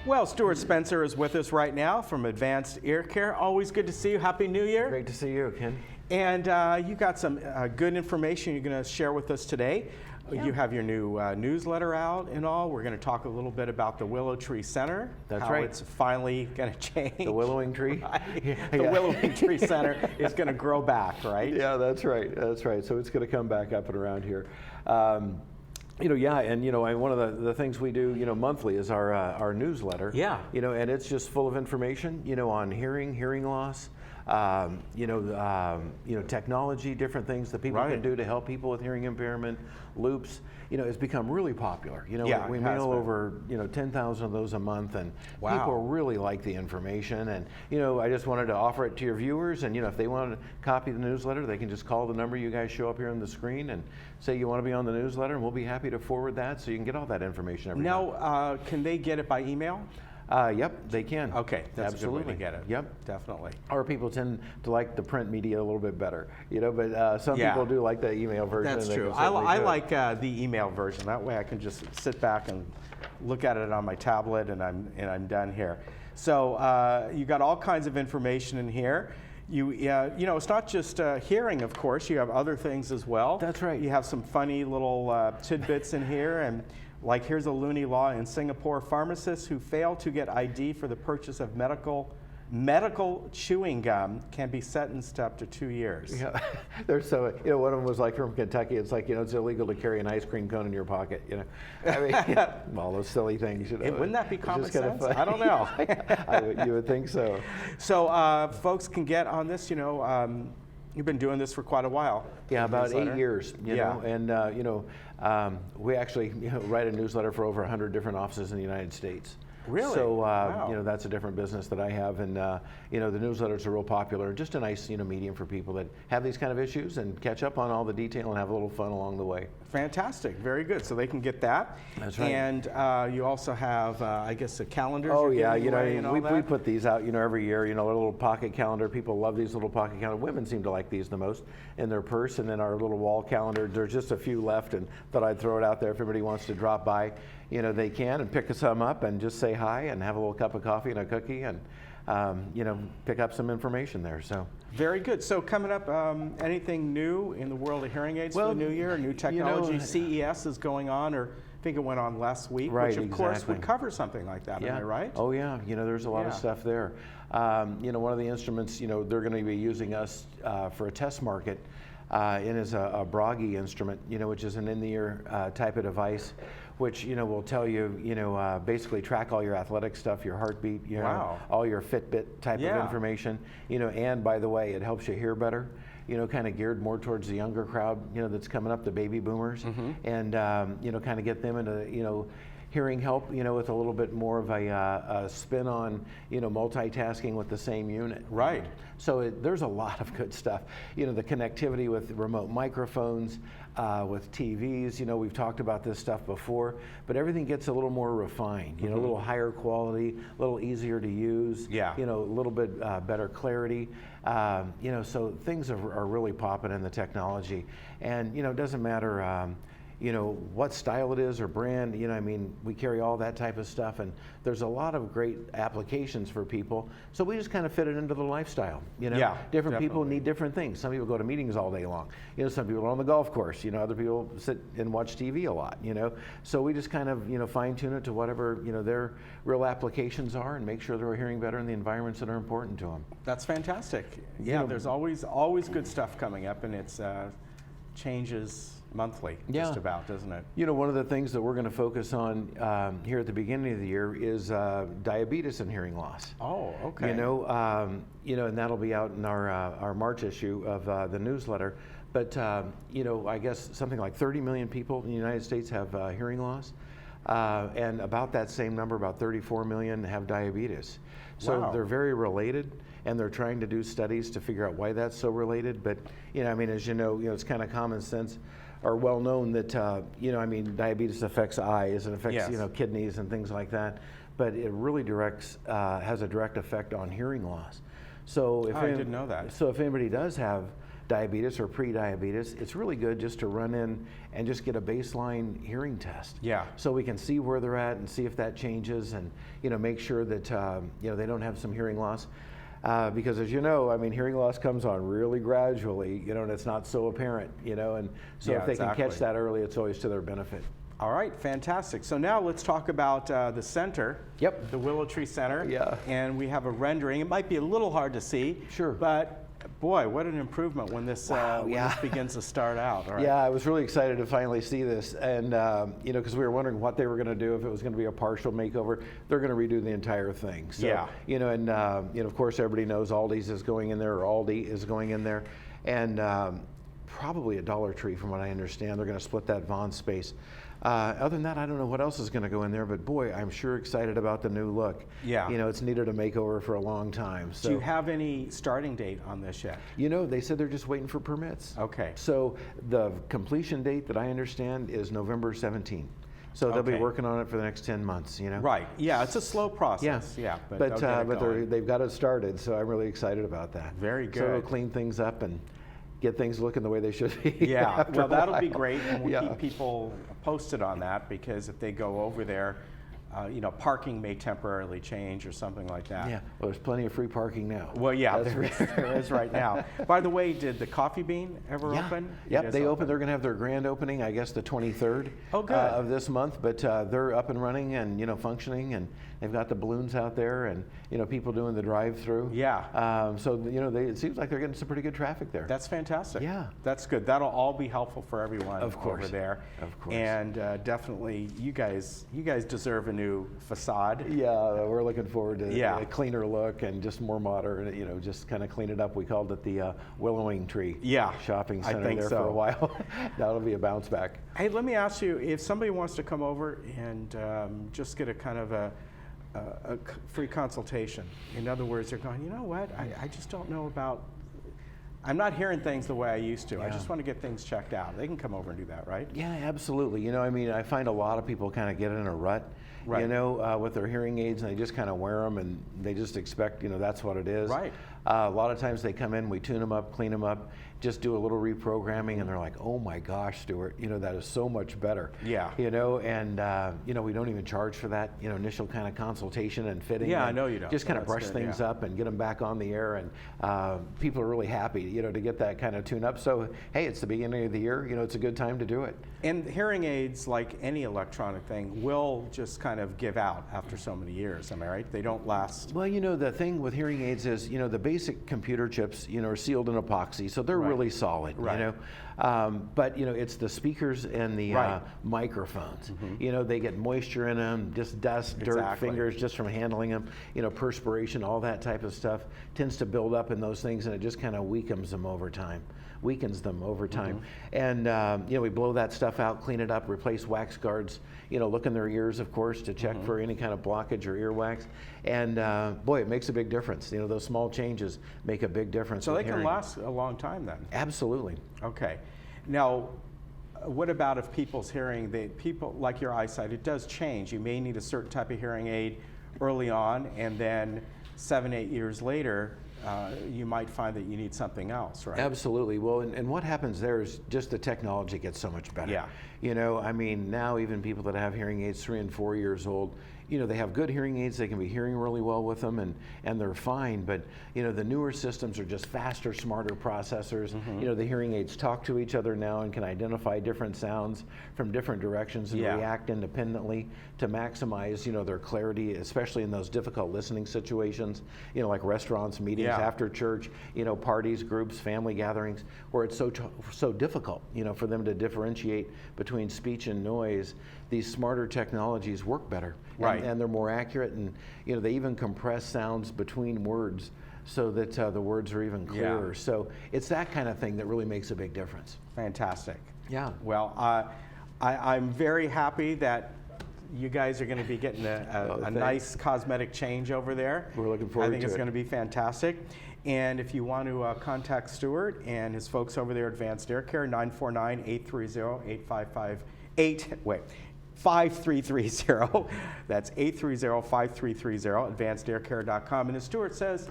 Well, Stuart Spencer is with us right now from Advanced Ear Care. Always good to see you. Happy New Year. Great to see you, Ken. And you got some good information you're going to share with us today. Yeah. You have your new newsletter out and all. We're going to talk a little bit about the Willow Tree Center. That's how right. It's finally going to change. The Willowing Tree? Right. The Willowing Tree Center is going to grow back, right? Yeah, that's right. That's right. So it's going to come back up and around here. And one of the things we do, monthly is our newsletter. Yeah. And it's just full of information, on hearing loss, technology, different things that people can do to help people with hearing impairment, loops. It's become really popular. Yeah, we mail over 10,000 of those a month, and people really like the information. And I just wanted to offer it to your viewers. And if they want to copy the newsletter, they can just call the number you guys show up here on the screen and say you want to be on the newsletter, and we'll be happy to forward that so you can get all that information every time. Now, can they get it by email? Yep, they can. Okay, that's absolutely a good way to get it. Yep, definitely. Our people tend to like the print media a little bit better, but some people do like the email version. That's true. I like the email version. That way, I can just sit back and look at it on my tablet, and I'm done here. So you got all kinds of information in here. It's not just hearing, of course. You have other things as well. That's right. You have some funny little tidbits in here, and like here's a loony law in Singapore: pharmacists who fail to get ID for the purchase of medical chewing gum can be sentenced to up to 2 years. Yeah, they're so. One of them was like from Kentucky. It's like it's illegal to carry an ice cream cone in your pocket. I mean, all those silly things. Wouldn't that be common sense? I don't know. You would think so. So folks can get on this. You've been doing this for quite a while. Yeah, about 8 years. And we actually write a newsletter for over 100 different offices in the United States. Really? So wow. That's a different business that I have, and the newsletters are real popular. Just a nice medium for people that have these kind of issues and catch up on all the detail and have a little fun along the way. Fantastic, very good. So they can get that. That's right. And you also have, I guess, a calendar. Oh yeah, we put these out every year. A little pocket calendar. People love these little pocket calendar. Women seem to like these the most in their purse. And then our little wall calendar. There's just a few left, and thought I'd throw it out there if anybody wants to drop by. They can and pick some up and just say hi and have a little cup of coffee and a cookie and pick up some information there. So very good. So coming up, anything new in the world of hearing aids for the new year? New technology? CES is going on, or I think it went on last week, right, which of course would cover something like that. Am I right? Oh yeah. There's a lot of stuff there. One of the instruments, they're going to be using us for a test market. And is a Bragi instrument, which is an in-the-ear type of device, which will tell you, basically track all your athletic stuff, your heartbeat, all your Fitbit type of information, and by the way, it helps you hear better. Kind of geared more towards the younger crowd, that's coming up, the baby boomers, and kind of get them into hearing help, with a little bit more of a spin on, multitasking with the same unit. Right. So there's a lot of good stuff. The connectivity with remote microphones, with TVs. We've talked about this stuff before, but everything gets a little more refined. A little higher quality, a little easier to use. Yeah. A little bit better clarity. So things are really popping in the technology, and it doesn't matter. What style it is or brand, we carry all that type of stuff, and there's a lot of great applications for people. So we just kind of fit it into the lifestyle, Yeah, different people need different things. Some people go to meetings all day long. Some people are on the golf course, other people sit and watch TV a lot, So we just kind of, fine tune it to whatever, their real applications are, and make sure they're hearing better in the environments that are important to them. That's fantastic. Yeah, there's always good stuff coming up, and it's changes monthly, just about, doesn't it? One of the things that we're going to focus on here at the beginning of the year is diabetes and hearing loss. Oh, okay. And that'll be out in our March issue of the newsletter. But I guess something like 30 million people in the United States have hearing loss, and about that same number, about 34 million, have diabetes. So they're very related. And they're trying to do studies to figure out why that's so related. But as it's kind of common sense, or well known that diabetes affects eyes and affects kidneys and things like that. But it really has a direct effect on hearing loss. So if I didn't know that. So if anybody does have diabetes or pre-diabetes, it's really good just to run in and just get a baseline hearing test. Yeah. So we can see where they're at and see if that changes, and make sure that they don't have some hearing loss. Because as you know, I mean, hearing loss comes on really gradually, and it's not so apparent, and so if they can catch that early, it's always to their benefit. All right, fantastic. So now let's talk about the center. Yep. The Willow Tree Center. Yeah. And we have a rendering. It might be a little hard to see. Sure. But boy, what an improvement when this, this begins to start out. All right. Yeah, I was really excited to finally see this, and because we were wondering what they were going to do, if it was going to be a partial makeover. They're going to redo the entire thing. So, and of course everybody knows Aldi's is going in there, or Aldi is going in there, and probably a Dollar Tree, from what I understand. They're going to split that Vaughn space. Other than that, I don't know what else is going to go in there, but boy, I'm sure excited about the new look. Yeah. It's needed a makeover for a long time. So, do you have any starting date on this yet? They said they're just waiting for permits. Okay. So the completion date that I understand is November 17th. So they'll be working on it for the next 10 months, Right. Yeah, it's a slow process. Yeah. But they've got it started, so I'm really excited about that. Very good. So it'll clean things up and get things looking the way they should be. Yeah, well, that'll be great, and we'll keep people posted on that, because if they go over there, parking may temporarily change or something like that. Yeah, well, there's plenty of free parking now. Well, yeah, there is right now. By the way, did the Coffee Bean ever open? Yep, they opened. They're going to have their grand opening, I guess, the 23rd of this month, but they're up and running and, functioning, and they've got the balloons out there, and, people doing the drive-through. Yeah. So, it seems like they're getting some pretty good traffic there. That's fantastic. Yeah. That's good. That'll all be helpful for everyone over there. Of course. And definitely, you guys deserve a new facade. Yeah, we're looking forward to a cleaner look and just more modern, just kind of clean it up. We called it the Willowing Tree Shopping Center there for a while. That'll be a bounce back. Hey, let me ask you, if somebody wants to come over and just get a kind of a free consultation. In other words, they're going, you know what, I just don't know about, I'm not hearing things the way I used to. I just want to get things checked out. They can come over and do that, right? Yeah, absolutely. I find a lot of people kind of get in a rut, with their hearing aids, and they just kind of wear them, and they just expect, that's what it is. Right. A lot of times they come in, we tune them up, clean them up, just do a little reprogramming, and they're like, oh my gosh, Stuart, that is so much better. Yeah. And we don't even charge for that, initial kind of consultation and fitting. Yeah, I know you don't. Just kind of brush things up and get them back on the air, and people are really happy, to get that kind of tune up. So, hey, it's the beginning of the year, it's a good time to do it. And hearing aids, like any electronic thing, will just kind of give out after so many years, am I right? They don't last. Well, the thing with hearing aids is, the basic computer chips, are sealed in epoxy, so they're really solid, but, it's the speakers and the microphones. They get moisture in them, just dust, dirt, fingers, just from handling them, perspiration, all that type of stuff tends to build up in those things, and it just kind of weakens them over time. And we blow that stuff out, clean it up, replace wax guards, look in their ears, of course, to check for any kind of blockage or earwax. And boy, it makes a big difference. Those small changes make a big difference. So they can last a long time then? Absolutely. Okay. Now, what about if people's hearing, people like your eyesight, it does change. You may need a certain type of hearing aid early on, and then 7-8 years later, you might find that you need something else, right? Absolutely. Well, and what happens there is just the technology gets so much better. Yeah. Now even people that have hearing aids 3 and 4 years old, they have good hearing aids, they can be hearing really well with them, and they're fine, but the newer systems are just faster, smarter processors. The hearing aids talk to each other now and can identify different sounds from different directions and react independently to maximize, their clarity, especially in those difficult listening situations, like restaurants, meetings, after church, parties, groups, family gatherings, where it's so difficult, for them to differentiate between speech and noise. These smarter technologies work better, and they're more accurate, and they even compress sounds between words so that the words are even clearer. Yeah. So it's that kind of thing that really makes a big difference. Fantastic. Yeah. Well, I'm very happy that you guys are going to be getting a nice cosmetic change over there. We're looking forward to it. I think it's going to be fantastic. And if you want to contact Stuart and his folks over there at Advanced Air Care, 949-830-5330. That's 830-5330, advancedaircare.com. And as Stuart says,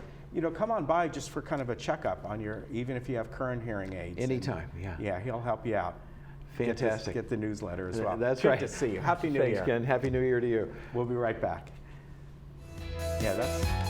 come on by just for kind of a checkup on your, even if you have current hearing aids. Anytime, yeah. Yeah, he'll help you out. Fantastic. Get the newsletter as well. That's Good right. to see you. Happy New Year. Thanks, Ken. Happy New Year to you. We'll be right back. Yeah, that's.